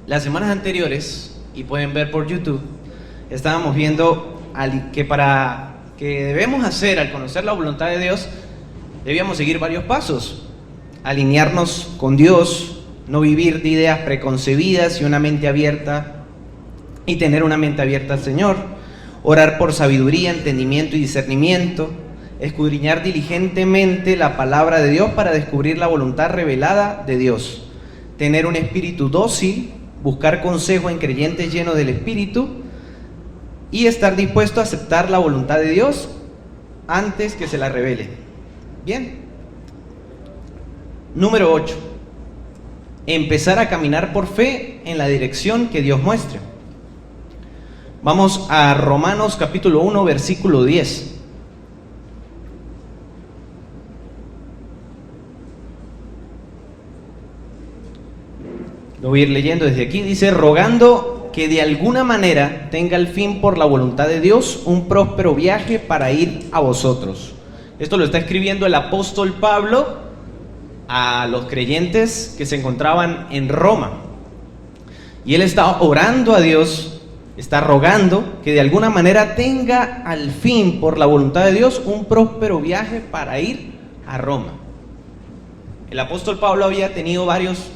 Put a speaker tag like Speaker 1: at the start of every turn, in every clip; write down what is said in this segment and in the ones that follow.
Speaker 1: Las semanas anteriores, y pueden ver por YouTube, estábamos viendo que para que debemos hacer al conocer la voluntad de Dios, debíamos seguir varios pasos. Alinearnos con Dios, no vivir de ideas preconcebidas y una mente abierta, y tener una mente abierta al Señor. Orar por sabiduría, entendimiento y discernimiento. Escudriñar diligentemente la palabra de Dios para descubrir la voluntad revelada de Dios. Tener un espíritu dócil, buscar consejo en creyentes llenos del Espíritu y estar dispuesto a aceptar la voluntad de Dios antes que se la revele. Bien. Número 8. Empezar a caminar por fe en la dirección que Dios muestre. Vamos a Romanos capítulo 1, versículo 10. Lo voy a ir leyendo desde aquí. Dice: rogando que de alguna manera tenga el fin por la voluntad de Dios un próspero viaje para ir a vosotros. Esto lo está escribiendo el apóstol Pablo a los creyentes que se encontraban en Roma. Y él está orando a Dios, está rogando que de alguna manera tenga al fin por la voluntad de Dios un próspero viaje para ir a Roma. El apóstol Pablo había tenido varios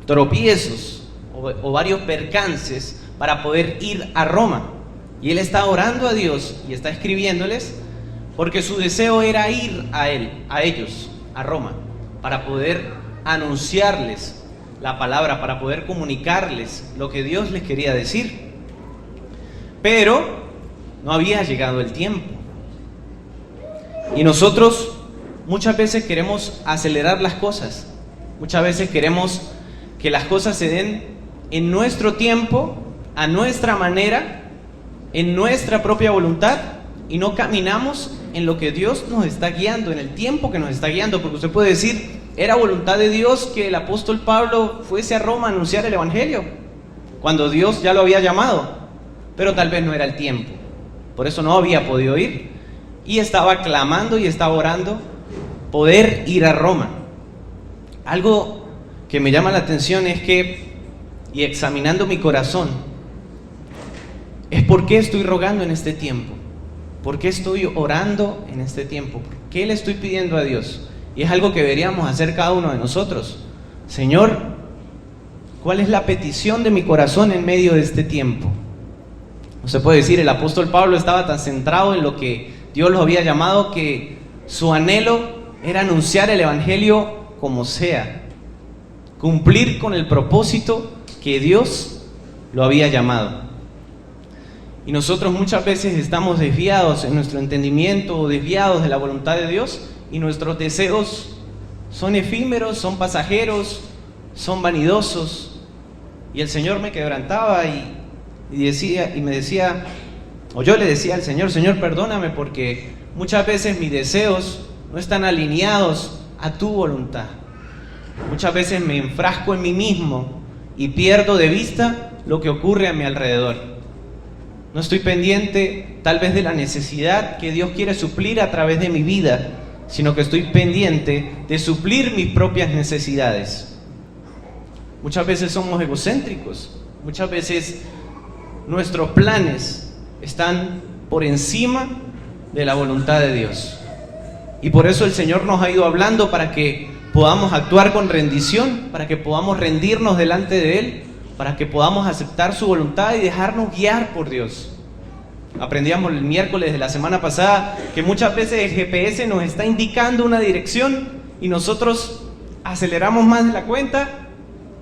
Speaker 1: tropiezos o varios percances para poder ir a Roma, y él está orando a Dios y está escribiéndoles porque su deseo era ir a ellos, a Roma, para poder anunciarles la palabra, para poder comunicarles lo que Dios les quería decir. Pero no había llegado el tiempo, y nosotros muchas veces queremos acelerar las cosas, muchas veces queremos que las cosas se den en nuestro tiempo, a nuestra manera, en nuestra propia voluntad, y no caminamos en lo que Dios nos está guiando, en el tiempo que nos está guiando. Porque usted puede decir, era voluntad de Dios que el apóstol Pablo fuese a Roma a anunciar el evangelio, cuando Dios ya lo había llamado, pero tal vez no era el tiempo, por eso no había podido ir, y estaba clamando y estaba orando poder ir a Roma. Algo que me llama la atención es que, y examinando mi corazón, es por qué estoy rogando en este tiempo, por qué estoy orando en este tiempo, por qué le estoy pidiendo a Dios. Y es algo que deberíamos hacer cada uno de nosotros. Señor, ¿cuál es la petición de mi corazón en medio de este tiempo? Usted puede decir, el apóstol Pablo estaba tan centrado en lo que Dios lo había llamado, que su anhelo era anunciar el evangelio como sea, cumplir con el propósito que Dios lo había llamado. Y nosotros muchas veces estamos desviados en nuestro entendimiento, o desviados de la voluntad de Dios, y nuestros deseos son efímeros, son pasajeros, son vanidosos. Y el Señor me quebrantaba y me decía, o yo le decía al Señor: Señor, perdóname, porque muchas veces mis deseos no están alineados a tu voluntad. Muchas veces me enfrasco en mí mismo y pierdo de vista lo que ocurre a mi alrededor. No estoy pendiente tal vez de la necesidad que Dios quiere suplir a través de mi vida, sino que estoy pendiente de suplir mis propias necesidades. Muchas veces somos egocéntricos, muchas veces nuestros planes están por encima de la voluntad de Dios. Y por eso el Señor nos ha ido hablando para que podamos actuar con rendición, para que podamos rendirnos delante de Él, para que podamos aceptar su voluntad y dejarnos guiar por Dios. Aprendíamos el miércoles de la semana pasada que muchas veces el GPS nos está indicando una dirección y nosotros aceleramos más de la cuenta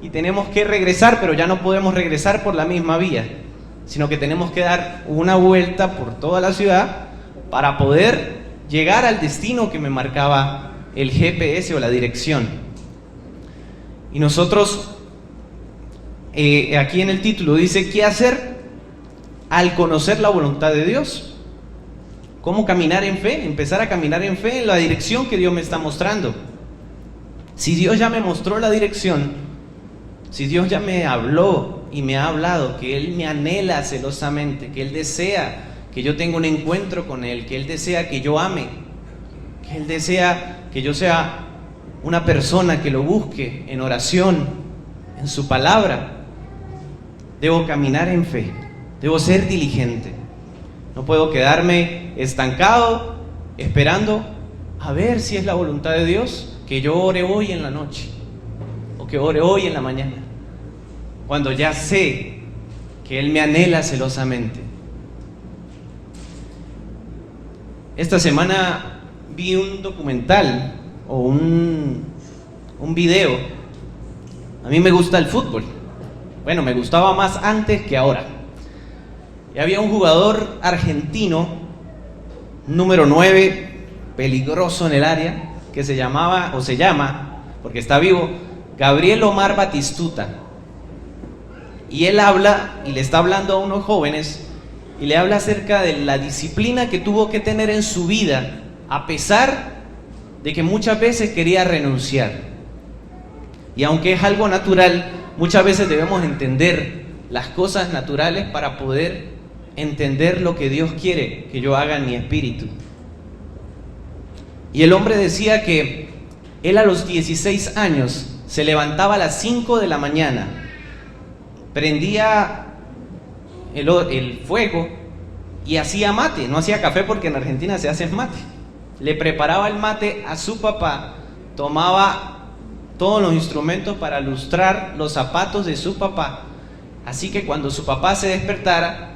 Speaker 1: y tenemos que regresar, pero ya no podemos regresar por la misma vía, sino que tenemos que dar una vuelta por toda la ciudad para poder llegar al destino que me marcaba el GPS o la dirección. Y nosotros, aquí en el título dice: ¿qué hacer al conocer la voluntad de Dios? ¿Cómo caminar en fe? Empezar a caminar en fe en la dirección que Dios me está mostrando. Si Dios ya me mostró la dirección, si Dios ya me habló y me ha hablado que Él me anhela celosamente, que Él desea que yo tenga un encuentro con Él, que Él desea que yo ame, que Él desea que yo sea una persona que lo busque en oración, en su palabra, Debo caminar en fe, debo ser diligente. No puedo quedarme estancado esperando a ver si es la voluntad de Dios que yo ore hoy en la noche o que ore hoy en la mañana, cuando ya sé que Él me anhela celosamente. Esta semana vi un documental o un video. A mí me gusta el fútbol. Bueno, me gustaba más antes que ahora. Y había un jugador argentino, número 9, peligroso en el área, que se llama, porque está vivo, Gabriel Omar Batistuta. Y él habla, y le está hablando a unos jóvenes, y le habla acerca de la disciplina que tuvo que tener en su vida, a pesar de que muchas veces quería renunciar. Y aunque es algo natural, muchas veces debemos entender las cosas naturales para poder entender lo que Dios quiere que yo haga en mi espíritu. Y el hombre decía que él a los 16 años se levantaba a las 5 de la mañana, prendía el fuego y hacía mate. No hacía café porque en Argentina se hace mate. Le preparaba el mate a su papá, tomaba todos los instrumentos para lustrar los zapatos de su papá, así que cuando su papá se despertara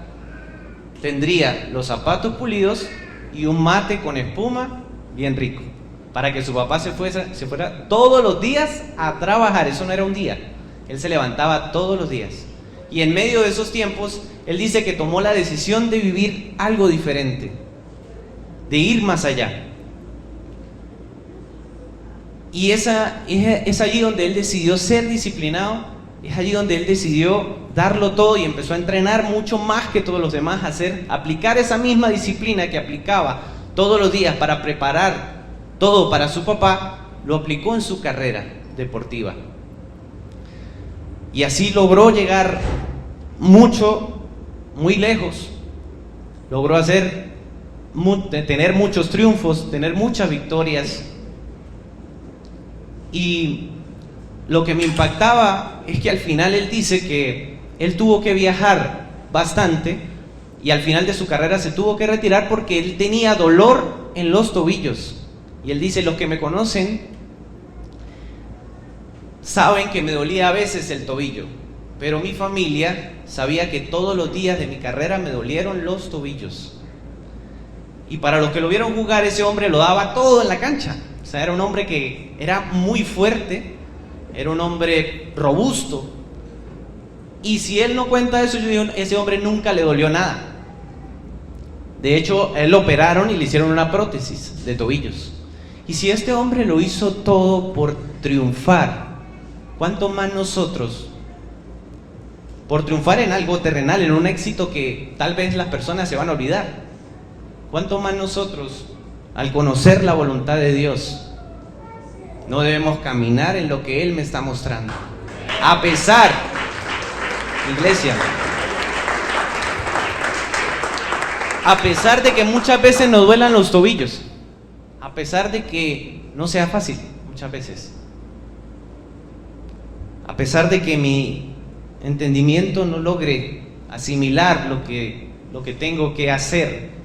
Speaker 1: tendría los zapatos pulidos y un mate con espuma bien rico, para que su papá se fuera todos los días a trabajar. Eso no era un día, él se levantaba todos los días. Y en medio de esos tiempos, él dice que tomó la decisión de vivir algo diferente, de ir más allá. Y es allí donde él decidió ser disciplinado, es allí donde él decidió darlo todo y empezó a entrenar mucho más que todos los demás, aplicar esa misma disciplina que aplicaba todos los días para preparar todo para su papá, lo aplicó en su carrera deportiva. Y así logró llegar muy lejos, logró tener muchos triunfos, tener muchas victorias. Y lo que me impactaba es que al final él dice que él tuvo que viajar bastante y al final de su carrera se tuvo que retirar porque él tenía dolor en los tobillos. Y él dice: los que me conocen saben que me dolía a veces el tobillo, pero mi familia sabía que todos los días de mi carrera me dolieron los tobillos. Y para los que lo vieron jugar, ese hombre lo daba todo en la cancha. O sea, era un hombre que era muy fuerte, era un hombre robusto. Y si él no cuenta eso, yo digo, ese hombre nunca le dolió nada. De hecho, él lo operaron y le hicieron una prótesis de tobillos. Y si este hombre lo hizo todo por triunfar, ¿cuánto más nosotros? Por triunfar en algo terrenal, en un éxito que tal vez las personas se van a olvidar. ¿Cuánto más nosotros, al conocer la voluntad de Dios, no debemos caminar en lo que Él me está mostrando? A pesar, iglesia, a pesar de que muchas veces nos duelan los tobillos, a pesar de que no sea fácil muchas veces, a pesar de que mi entendimiento no logre asimilar lo que tengo que hacer,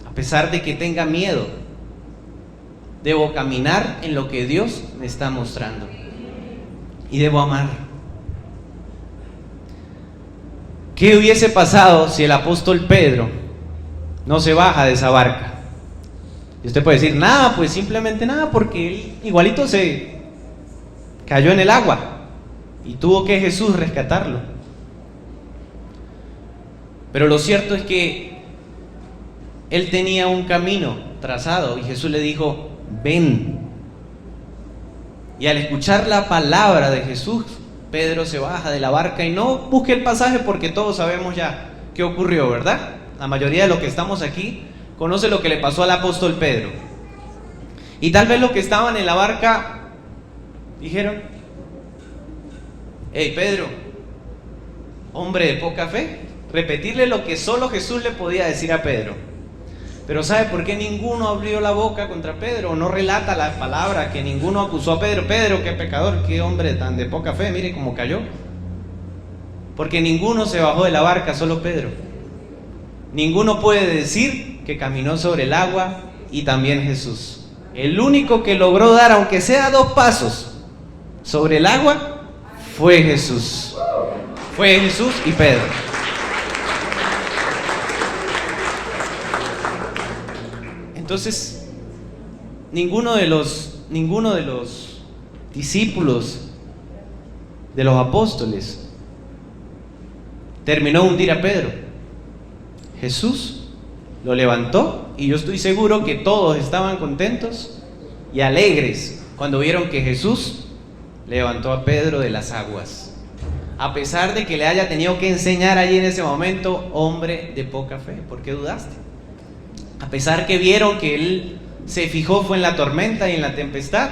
Speaker 1: a pesar de que tenga miedo, debo caminar en lo que Dios me está mostrando y debo amar. ¿Qué hubiese pasado si el apóstol Pedro no se baja de esa barca? Y usted puede decir: nada, pues simplemente nada, porque él igualito se cayó en el agua y tuvo que Jesús rescatarlo. Pero lo cierto es que él tenía un camino trazado y Jesús le dijo: ven. Y al escuchar la palabra de Jesús, Pedro se baja de la barca y no busque el pasaje, porque todos sabemos ya qué ocurrió, ¿verdad? La mayoría de los que estamos aquí conoce lo que le pasó al apóstol Pedro. Y tal vez los que estaban en la barca dijeron: hey Pedro, hombre de poca fe, repetirle lo que solo Jesús le podía decir a Pedro. Pero ¿sabe por qué ninguno abrió la boca contra Pedro? No relata la palabra que ninguno acusó a Pedro. Pedro, qué pecador, qué hombre tan de poca fe, mire cómo cayó. Porque ninguno se bajó de la barca, solo Pedro. Ninguno puede decir que caminó sobre el agua y también Jesús. El único que logró dar, aunque sea 2 pasos, sobre el agua fue Jesús. Fue Jesús y Pedro. Entonces, ninguno de los discípulos de los apóstoles terminó de hundir a Pedro. Jesús lo levantó y yo estoy seguro que todos estaban contentos y alegres cuando vieron que Jesús levantó a Pedro de las aguas, a pesar de que le haya tenido que enseñar allí en ese momento: hombre de poca fe, ¿por qué dudaste? A pesar que vieron que él se fijó fue en la tormenta y en la tempestad,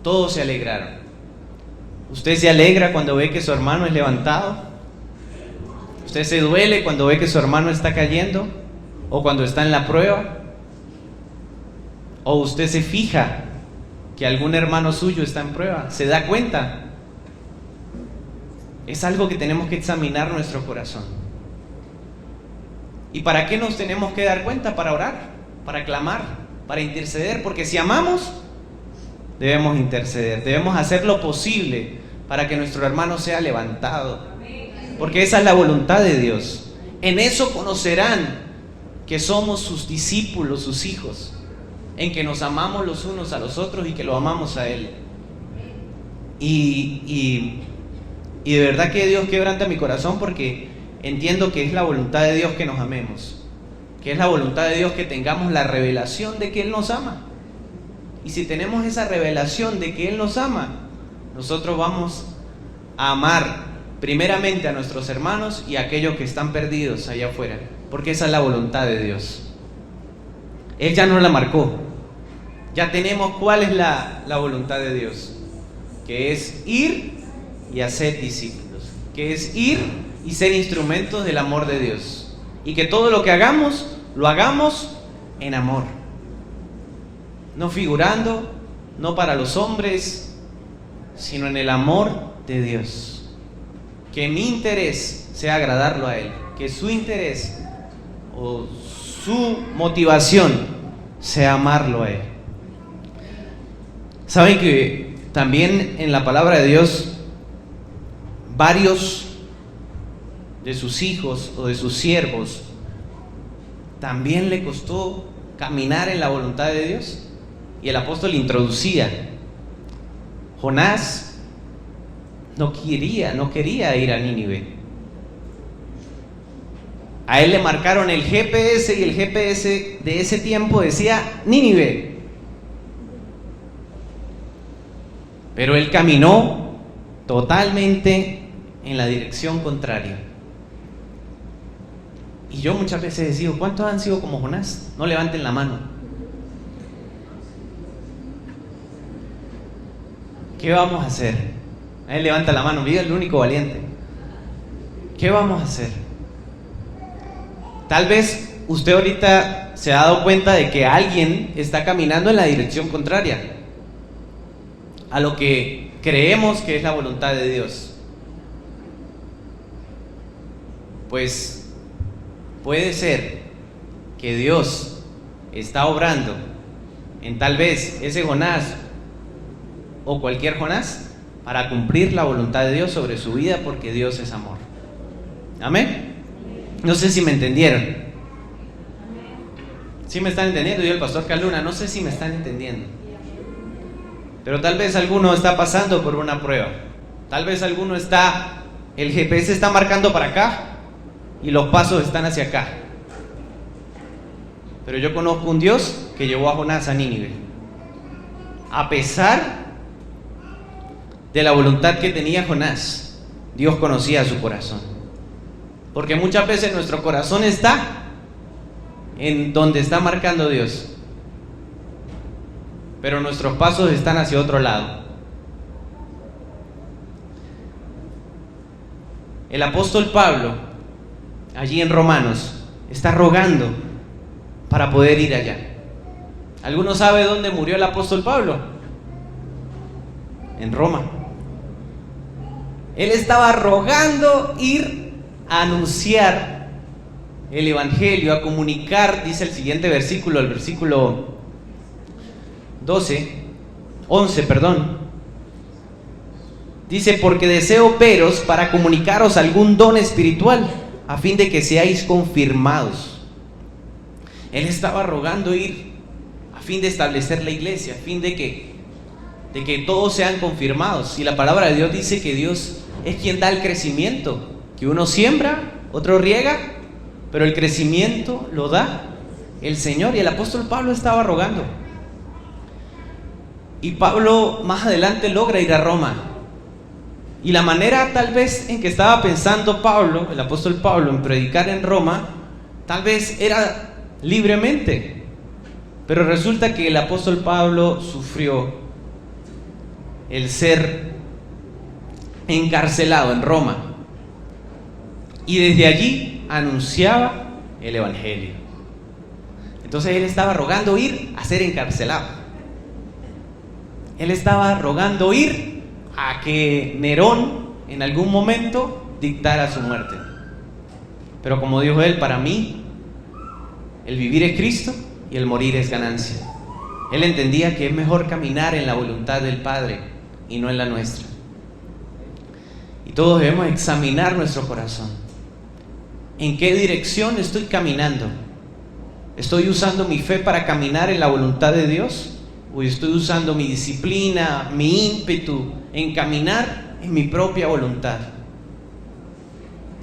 Speaker 1: todos se alegraron. ¿Usted se alegra cuando ve que su hermano es levantado? ¿Usted se duele cuando ve que su hermano está cayendo? ¿O cuando está en la prueba? ¿O usted se fija que algún hermano suyo está en prueba? ¿Se da cuenta? Es algo que tenemos que examinar nuestro corazón. ¿Y para qué nos tenemos que dar cuenta? Para orar, para clamar, para interceder. Porque si amamos, debemos interceder, debemos hacer lo posible para que nuestro hermano sea levantado, porque esa es la voluntad de Dios. En eso conocerán que somos sus discípulos, sus hijos, en que nos amamos los unos a los otros y que lo amamos a Él. Y de verdad que Dios quebranta mi corazón, porque entiendo que es la voluntad de Dios que nos amemos, que es la voluntad de Dios que tengamos la revelación de que Él nos ama. Y si tenemos esa revelación de que Él nos ama, nosotros vamos a amar primeramente a nuestros hermanos y a aquellos que están perdidos allá afuera, porque esa es la voluntad de Dios. Él ya nos la marcó. Ya tenemos cuál es la voluntad de Dios, que es ir y hacer discípulos, que es ir y ser instrumentos del amor de Dios, y que todo lo que hagamos, lo hagamos en amor, no figurando, no para los hombres, sino en el amor de Dios. Que mi interés sea agradarlo a Él, que su interés o su motivación sea amarlo a Él. Saben que también en la palabra de Dios, varios de sus hijos o de sus siervos también le costó caminar en la voluntad de Dios, y el apóstol introducía. Jonás no quería ir a Nínive. A él le marcaron el GPS, y el GPS de ese tiempo decía Nínive, pero él caminó totalmente en la dirección contraria. Y yo muchas veces digo: ¿cuántos han sido como Jonás? No levanten la mano. ¿Qué vamos a hacer? Él levanta la mano, mira, el único valiente. ¿Qué vamos a hacer? Tal vez usted ahorita se ha dado cuenta de que alguien está caminando en la dirección contraria a lo que creemos que es la voluntad de Dios. Pues puede ser que Dios está obrando en tal vez ese Jonás o cualquier Jonás para cumplir la voluntad de Dios sobre su vida, porque Dios es amor. Amén. No sé si me entendieron. ¿Sí me están entendiendo? Yo, el pastor Caluna, no sé si me están entendiendo. Pero tal vez alguno está pasando por una prueba. Tal vez alguno el GPS está marcando para acá y los pasos están hacia acá. Pero yo conozco un Dios que llevó a Jonás a Nínive, a pesar de la voluntad que tenía Jonás. Dios conocía su corazón, porque muchas veces nuestro corazón está en donde está marcando Dios, pero nuestros pasos están hacia otro lado. El apóstol Pablo, allí en Romanos, está rogando para poder ir allá. ¿Alguno sabe dónde murió el apóstol Pablo? En Roma. Él estaba rogando ir a anunciar el evangelio, a comunicar, dice el siguiente versículo, el versículo 11, dice: porque deseo veros para comunicaros algún don espiritual, a fin de que seáis confirmados. Él estaba rogando ir a fin de establecer la iglesia, a fin de que todos sean confirmados. Y la palabra de Dios dice que Dios es quien da el crecimiento, que uno siembra, otro riega, pero el crecimiento lo da el Señor. Y el apóstol Pablo estaba rogando. Y Pablo más adelante logra ir a Roma. Y la manera tal vez en que estaba pensando Pablo, el apóstol Pablo, en predicar en Roma, tal vez era libremente. Pero resulta que el apóstol Pablo sufrió el ser encarcelado en Roma. Y desde allí anunciaba el evangelio. Entonces él estaba rogando ir a ser encarcelado. Él estaba rogando ir a que Nerón en algún momento dictara su muerte. Pero como dijo él, para mí el vivir es Cristo y el morir es ganancia. Él entendía que es mejor caminar en la voluntad del Padre y no en la nuestra. Y todos debemos examinar nuestro corazón. ¿En qué dirección estoy caminando? ¿Estoy usando mi fe para caminar en la voluntad de Dios? ¿O estoy usando mi disciplina, mi ímpetu en caminar en mi propia voluntad?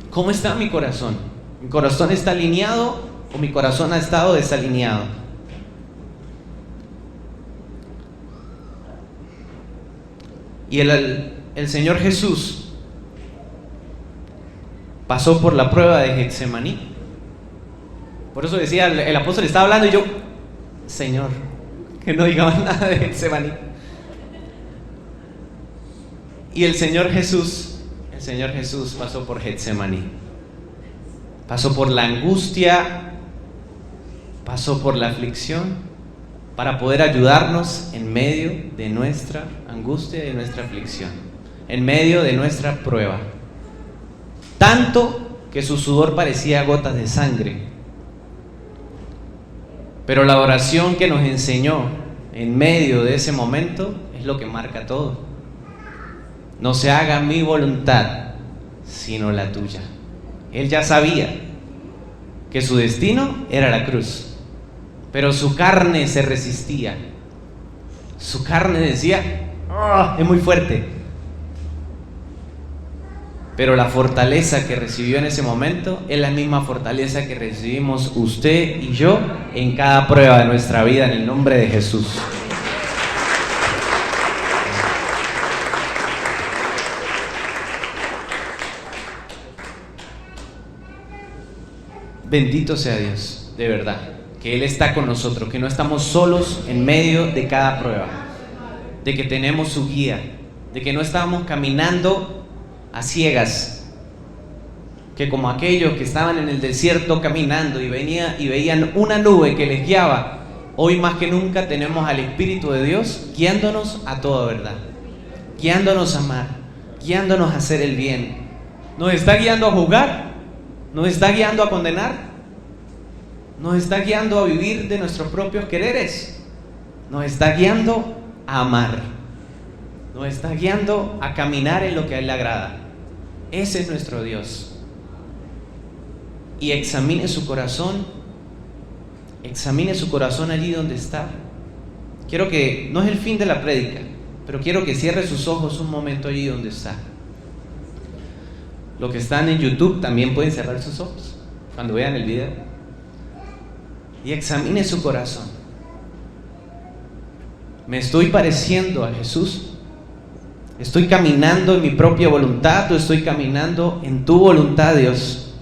Speaker 1: ¿Cómo está mi corazón? ¿Mi corazón está alineado o mi corazón ha estado desalineado? Y el Señor Jesús pasó por la prueba de Getsemaní. Por eso decía, el apóstol estaba hablando y yo, Señor, que no digamos nada de Getsemaní. Y el Señor Jesús pasó por Getsemaní. Pasó por la angustia, pasó por la aflicción, para poder ayudarnos en medio de nuestra angustia y de nuestra aflicción, en medio de nuestra prueba. Tanto que su sudor parecía gotas de sangre. Pero la oración que nos enseñó en medio de ese momento es lo que marca todo. No se haga mi voluntad, sino la tuya. Él ya sabía que su destino era la cruz, pero su carne se resistía. Su carne decía, oh, es muy fuerte. Pero la fortaleza que recibió en ese momento es la misma fortaleza que recibimos usted y yo en cada prueba de nuestra vida, en el nombre de Jesús. Bendito sea Dios, de verdad, que Él está con nosotros, que no estamos solos en medio de cada prueba, de que tenemos su guía, de que no estamos caminando a ciegas, que como aquellos que estaban en el desierto caminando y veían una nube que les guiaba, hoy más que nunca tenemos al Espíritu de Dios guiándonos a toda verdad, guiándonos a amar, guiándonos a hacer el bien. Nos está guiando a juzgar, nos está guiando a condenar, nos está guiando a vivir de nuestros propios quereres, nos está guiando a amar, nos está guiando a caminar en lo que a Él le agrada. Ese es nuestro Dios. Y examine su corazón allí donde está. Quiero que, no es el fin de la prédica, pero quiero que cierre sus ojos un momento allí donde está. Los que están en YouTube también pueden cerrar sus ojos cuando vean el video. Y examine su corazón. ¿Me estoy pareciendo a Jesús? ¿Estoy caminando en mi propia voluntad o estoy caminando en tu voluntad, Dios?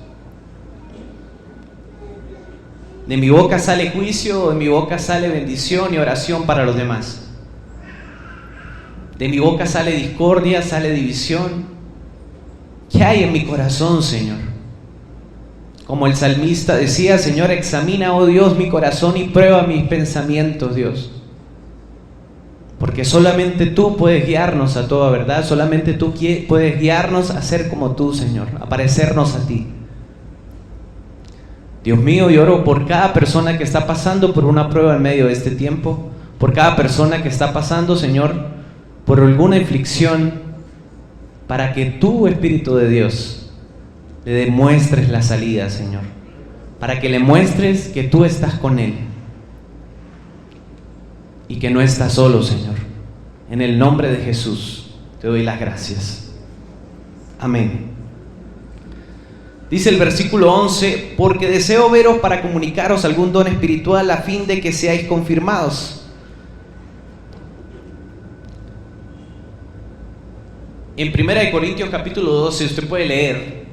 Speaker 1: ¿De mi boca sale juicio o de mi boca sale bendición y oración para los demás? ¿De mi boca sale discordia, sale división? ¿Qué hay en mi corazón, Señor? Como el salmista decía, Señor, examina, oh Dios, mi corazón y prueba mis pensamientos, Dios. Porque solamente tú puedes guiarnos a toda verdad, solamente tú puedes guiarnos a ser como tú, Señor, a parecernos a ti. Dios mío, yo oro por cada persona que está pasando por una prueba en medio de este tiempo, por cada persona que está pasando, Señor, por alguna aflicción, para que tú, Espíritu de Dios, le demuestres la salida, Señor, para que le muestres que tú estás con él y que no estás solo, Señor. En el nombre de Jesús te doy las gracias. Amén. Dice el versículo 11: porque deseo veros para comunicaros algún don espiritual a fin de que seáis confirmados. En 1 Corintios capítulo 12 usted puede leer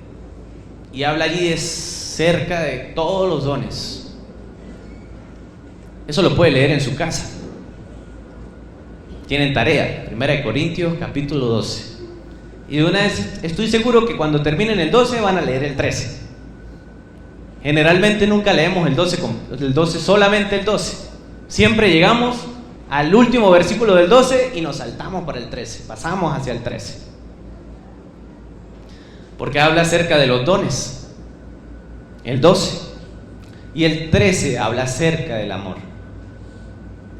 Speaker 1: y habla allí de cerca de todos los dones. Eso lo puede leer en su casa. Tienen tarea, 1 Corintios capítulo 12. Y de una vez estoy seguro que cuando terminen el 12 van a leer el 13. Generalmente nunca leemos el 12, solamente el 12. Siempre llegamos al último versículo del 12 y nos saltamos para el 13, pasamos hacia el 13. Porque habla acerca de los dones, el 12. Y el 13 habla acerca del amor.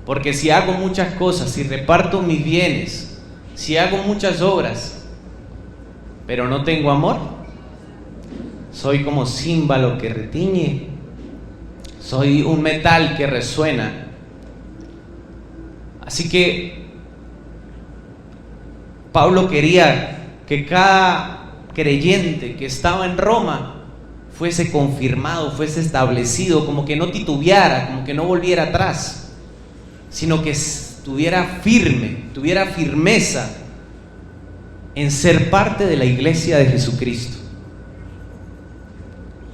Speaker 1: Porque si hago muchas cosas, si reparto mis bienes, si hago muchas obras, pero no tengo amor, soy como címbalo que retiñe, soy un metal que resuena. Así que Pablo quería que cada creyente que estaba en Roma fuese confirmado, fuese establecido, como que no titubeara, como que no volviera atrás, sino que estuviera firme, tuviera firmeza en ser parte de la iglesia de Jesucristo.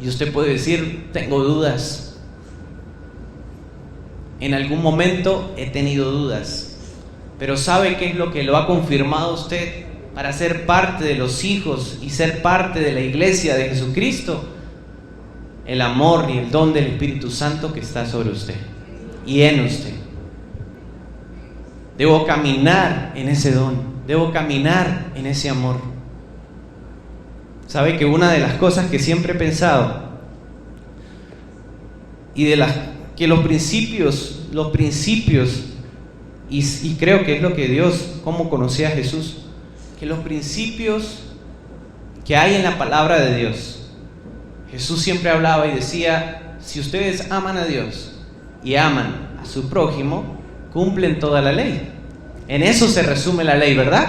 Speaker 1: Y usted puede decir: tengo dudas. En algún momento he tenido dudas, pero ¿sabe qué es lo que lo ha confirmado a usted para ser parte de los hijos y ser parte de la iglesia de Jesucristo? El amor y el don del Espíritu Santo que está sobre usted y en usted. Debo caminar en ese don, debo caminar en ese amor. ¿Sabe que una de las cosas que siempre he pensado y de las que los principios y creo que es lo que Dios, como conocía a Jesús, que los principios que hay en la palabra de Dios, Jesús siempre hablaba y decía: si ustedes aman a Dios y aman a su prójimo, cumplen toda la ley. En eso se resume la ley, ¿verdad?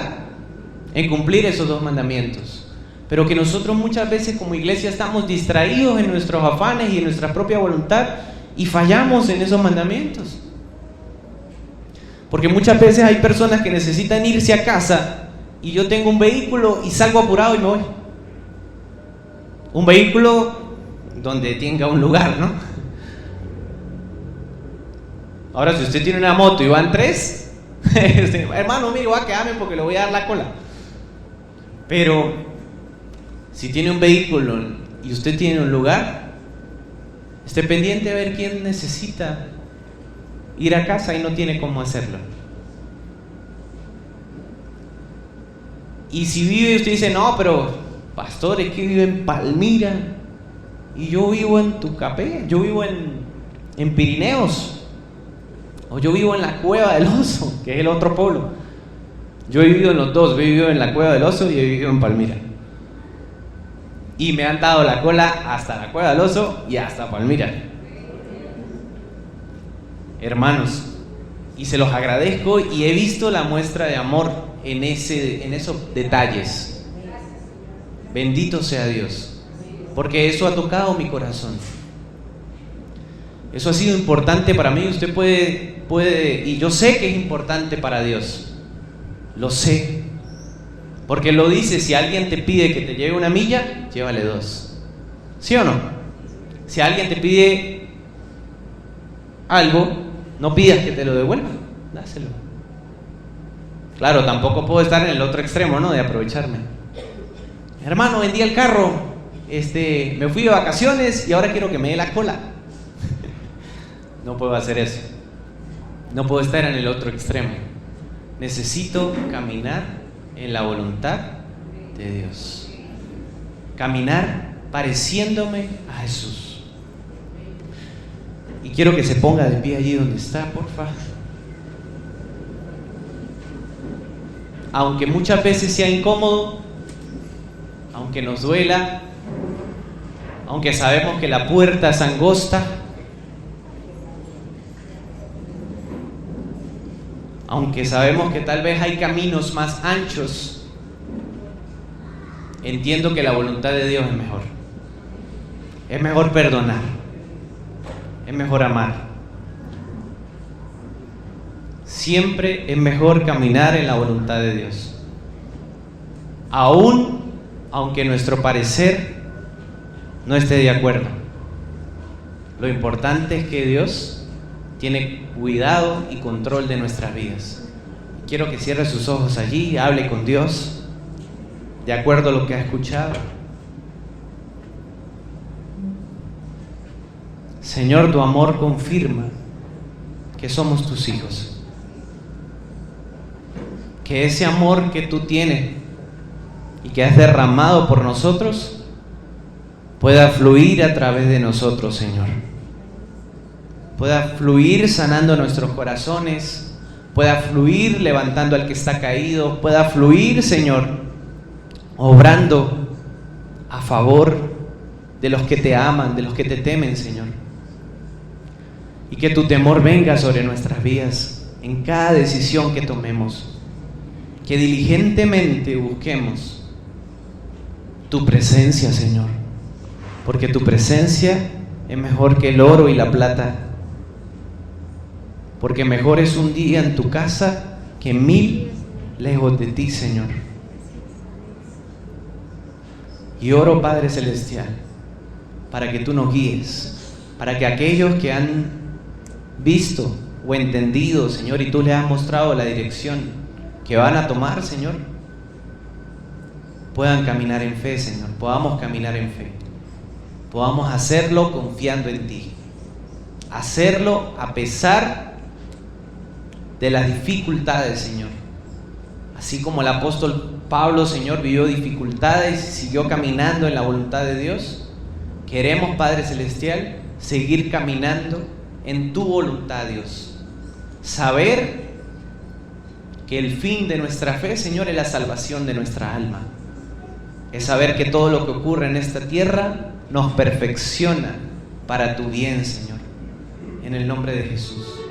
Speaker 1: En cumplir esos dos mandamientos. Pero que nosotros muchas veces como iglesia estamos distraídos en nuestros afanes y en nuestra propia voluntad y fallamos en esos mandamientos. Porque muchas veces hay personas que necesitan irse a casa y yo tengo un vehículo y salgo apurado y me voy. Un vehículo donde tenga un lugar, ¿no? Ahora, si usted tiene una moto y van 3, hermano, mire, voy a quedarme porque le voy a dar la cola. Pero si tiene un vehículo y usted tiene un lugar, esté pendiente a ver quién necesita ir a casa y no tiene cómo hacerlo. Y si vive, usted dice: no, pero pastor, es que vive en Palmira y yo vivo en Tucapé, yo vivo en Pirineos, o yo vivo en la Cueva del Oso, que es el otro pueblo. Yo he vivido en los dos, he vivido en la Cueva del Oso y he vivido en Palmira. Y me han dado la cola hasta la Cueva del Oso y hasta Palmira. Hermanos, y se los agradezco y he visto la muestra de amor en esos detalles. Bendito sea Dios, porque eso ha tocado mi corazón. Eso ha sido importante para mí. Usted puede, y yo sé que es importante para Dios. Lo sé. Porque lo dice: si alguien te pide que te lleve una milla, llévale 2. ¿Sí o no? Si alguien te pide algo, no pidas que te lo devuelva, dáselo. Claro, tampoco puedo estar en el otro extremo, ¿no? De aprovecharme. Hermano, vendí el carro, me fui de vacaciones y ahora quiero que me dé la cola. No puedo hacer eso. No puedo estar en el otro extremo. necesito caminar en la voluntad de Dios. Caminar pareciéndome a Jesús. Y quiero que se ponga de pie allí donde está, por favor. Aunque muchas veces sea incómodo, aunque nos duela, aunque sabemos que la puerta es angosta, aunque sabemos que tal vez hay caminos más anchos, entiendo que la voluntad de Dios es mejor. Es mejor perdonar, es mejor amar. Siempre es mejor caminar en la voluntad de Dios. Aunque nuestro parecer no esté de acuerdo. Lo importante es que Dios tiene cuidado y control de nuestras vidas. Quiero que cierre sus ojos allí, hable con Dios, de acuerdo a lo que ha escuchado. Señor, tu amor confirma que somos tus hijos. Que ese amor que tú tienes y que has derramado por nosotros pueda fluir a través de nosotros, Señor. Pueda fluir sanando nuestros corazones, pueda fluir levantando al que está caído, pueda fluir, Señor, obrando a favor de los que te aman, de los que te temen, Señor. Y que tu temor venga sobre nuestras vidas en cada decisión que tomemos. Que diligentemente busquemos tu presencia, Señor, porque tu presencia es mejor que el oro y la plata, porque mejor es un día en tu casa que 1000 lejos de ti, Señor. Y oro, Padre Celestial, para que tú nos guíes, para que aquellos que han visto o entendido, Señor, y tú les has mostrado la dirección que van a tomar, Señor, puedan caminar en fe, Señor, podamos caminar en fe, podamos hacerlo confiando en ti, hacerlo a pesar de las dificultades, Señor, así como el apóstol Pablo, Señor, vivió dificultades y siguió caminando en la voluntad de Dios. Queremos, Padre Celestial, seguir caminando en tu voluntad, Dios, saber que el fin de nuestra fe, Señor, es la salvación de nuestra alma. Es saber que todo lo que ocurre en esta tierra nos perfecciona para tu bien, Señor. En el nombre de Jesús.